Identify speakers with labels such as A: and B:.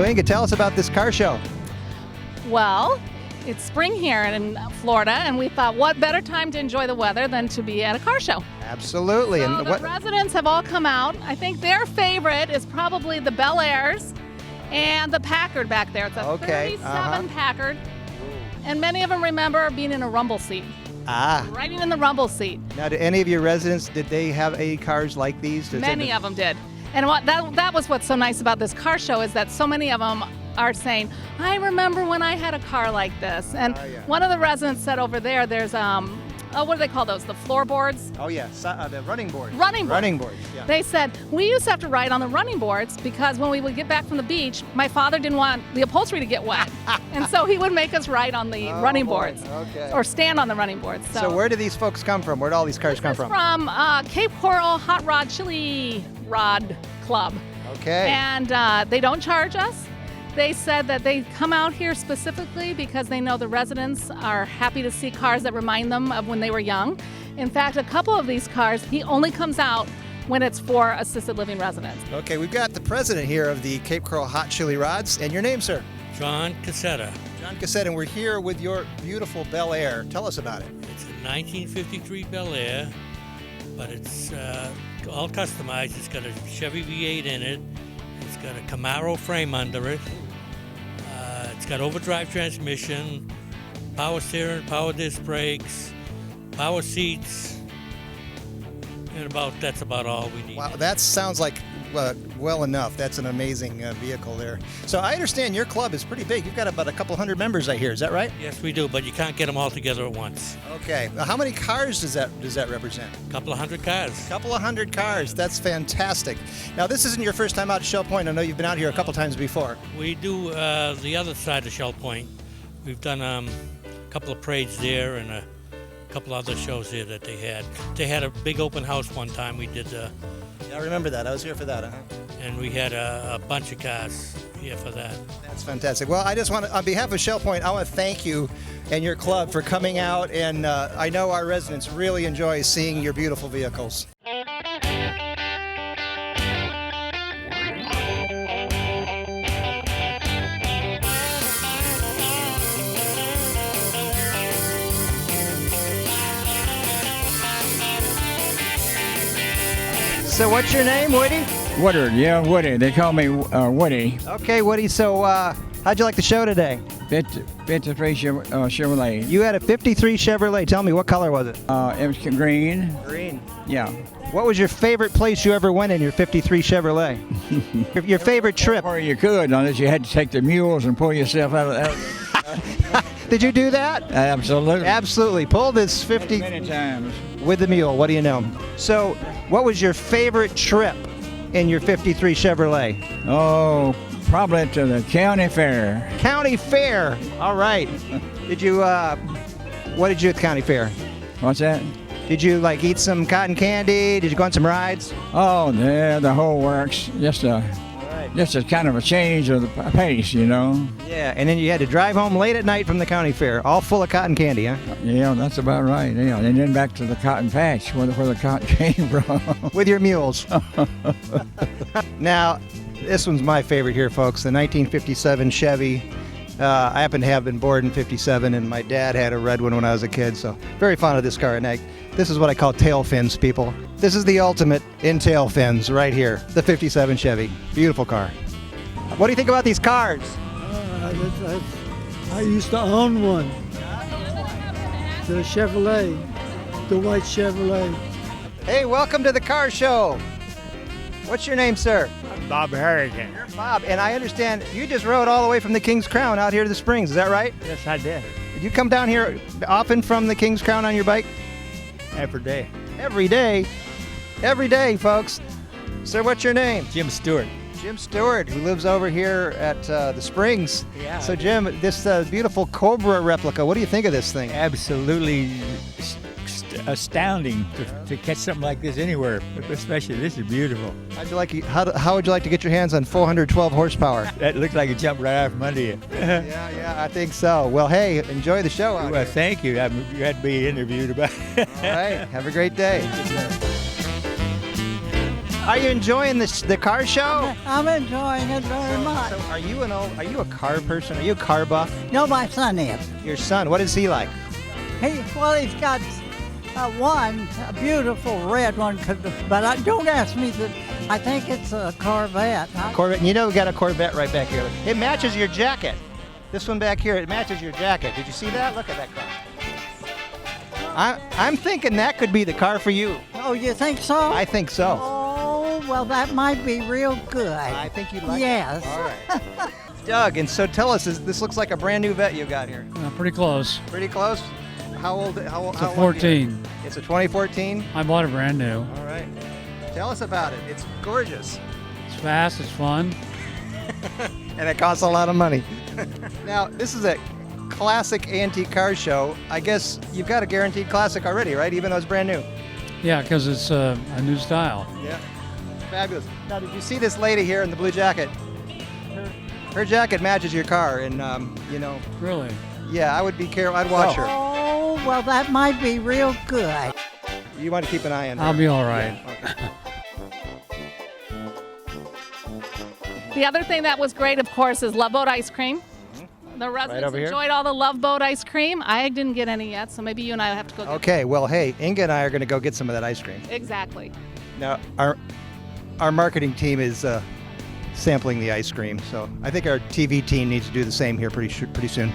A: Karinga, tell us about this car show.
B: Well, it's spring here in Florida, and we thought what better time to enjoy the weather than to be at a car show.
A: Absolutely.
B: So the residents have all come out. I think their favorite is probably the Bel Airs and the Packard back there. It's a 37 Packard, and many of them remember being in a rumble seat. Riding in the rumble seat.
A: Now, do any of your residents, did they have any cars like these?
B: Many of them did. And that was what's so nice about this car show is that so many of them are saying, I remember when I had a car like this. And one of the residents said over there, there's, what do they call those? The floorboards?
A: Oh, yeah, the running boards.
B: Running boards,
A: yeah.
B: They said, we used to have to ride on the running boards because when we would get back from the beach, my father didn't want the upholstery to get wet. And so he would make us ride on the running boards or stand on the running boards.
A: So where do these folks come from? Where do all these cars come from?
B: From Cape Coral Hot Rod Chili Rod Club.
A: Okay.
B: And they don't charge us. They said that they come out here specifically because they know the residents are happy to see cars that remind them of when they were young. In fact, a couple of these cars, he only comes out when it's for assisted living residents.
A: Okay, we've got the president here of the Cape Coral Hot Chili Rods. And your name, sir?
C: John Cassetta.
A: John Cassetta, and we're here with your beautiful Bel Air. Tell us about it.
C: It's a 1953 Bel Air, but it's all customized. It's got a Chevy V8 in it. It's got a Camaro frame under it. It's got overdrive transmission, power steering, power disc brakes, power seats, and that's about all we need.
A: Wow, that sounds like well enough. That's an amazing vehicle there. So I understand your club is pretty big. You've got about a couple hundred members, I hear. Is that right?
C: Yes, we do, but you can't get them all together at once.
A: Okay. How many cars does that represent?
C: A couple of hundred cars.
A: A couple of hundred cars. That's fantastic. Now, this isn't your first time out at Shell Point. I know you've been out here a couple times before.
C: We do the other side of Shell Point. We've done a couple of parades there and a couple other shows there that they had. They had a big open house one time. We did.
A: I remember that. I was here for that.
C: And we had a bunch of cars here for that.
A: That's fantastic. Well, I just want to, on behalf of Shell Point, I want to thank you and your club for coming out. And I know our residents really enjoy seeing your beautiful vehicles. So what's your name, Woody?
D: Woodard, yeah, Woody. They call me Woody.
A: Okay, Woody. So how'd you like the show today?
D: 53 Chevrolet.
A: You had a 53 Chevrolet. Tell me, what color was it?
D: It was green.
A: Green.
D: Yeah.
A: What was your favorite place you ever went in your 53 Chevrolet? Your favorite trip?
D: Or you could, unless you had to take the mules and pull yourself out of that.
A: Did you do that?
D: Absolutely.
A: Absolutely. Pull this 50
D: Many times.
A: with the mule. What do you know? So, what was your favorite trip in your 53 Chevrolet?
D: Oh, probably to the county fair.
A: County fair. All right. Did you? What did you do at the county fair?
D: What's that?
A: Did you eat some cotton candy? Did you go on some rides?
D: Oh, yeah, the whole works. Just a kind of a change of the pace, you know.
A: Yeah, and then you had to drive home late at night from the county fair, all full of cotton candy, huh?
D: Yeah, that's about right. Yeah, and then back to the cotton patch where the cotton came from.
A: With your mules. Now, this one's my favorite here, folks. The 1957 Chevy. I happen to have been born in 57, and my dad had a red one when I was a kid, so very fond of this car. And this is what I call tail fins, people. This is the ultimate in tail fins right here, the 57 Chevy. Beautiful car. What do you think about these cars?
E: I used to own one. The Chevrolet, the white Chevrolet.
A: Hey, welcome to the car show. What's your name, sir?
F: Bob Harrigan.
A: You're Bob, and I understand you just rode all the way from the King's Crown out here to the Springs. Is that right?
F: Yes, I did.
A: Did you come down here often from the King's Crown on your bike?
F: Every day.
A: Every day. Every day, folks. Sir, what's your name?
F: Jim Stewart.
A: Jim Stewart, who lives over here at the Springs.
F: Yeah.
A: So, Jim, this beautiful Cobra replica, what do you think of this thing?
F: Absolutely astounding to catch something like this anywhere, especially this is beautiful.
A: How would you like to get your hands on 412 horsepower?
F: That looks like it jumped right out from under you.
A: Yeah, I think so. Well, hey, enjoy the show out
F: Well,
A: here.
F: thank you. You had to be interviewed about it.
A: All right, have a great day. Are you enjoying the car show?
G: I'm enjoying it very much.
A: So are you a car person? Are you a car buff?
G: No, my son is.
A: Your son, what is he like?
G: He's got a beautiful red one, but don't ask me that. I think it's a Corvette.
A: Corvette. You know we got a Corvette right back here. It matches your jacket. This one back here, it matches your jacket. Did you see that? Look at that car. I'm thinking that could be the car for you.
G: Oh, you think so?
A: I think so.
G: Oh, well, that might be real good.
A: I think you'd like
G: Yes.
A: it. All right. Doug, and so tell us, this looks like a brand new Vet you got here.
H: Pretty close.
A: Pretty close? How old?
H: It's
A: how
H: a
A: old are you?
H: 14.
A: It's a 2014?
H: I bought it brand new.
A: All right. Tell us about it. It's gorgeous.
H: It's fast, it's fun.
A: And it costs a lot of money. Now, this is a classic antique car show. I guess you've got a guaranteed classic already, right? Even though it's brand new.
H: Yeah, because it's a new style.
A: Yeah. Fabulous. Now, did you see this lady here in the blue jacket? Her jacket matches your car, and
H: Really?
A: yeah, I would be careful. I'd watch her.
G: Oh, well, that might be real good.
A: You want to keep an eye on her.
H: I'll be all right.
A: Yeah, okay.
B: The other thing that was great, of course, is Love Boat ice cream. The residents
A: over here?
B: enjoyed all the Love Boat ice cream. I didn't get any yet, so maybe you and I have to go get
A: Okay, well, hey, Inga and I are going to go get some of that ice cream.
B: Exactly.
A: Now, our marketing team is sampling the ice cream, so I think our TV team needs to do the same here pretty soon.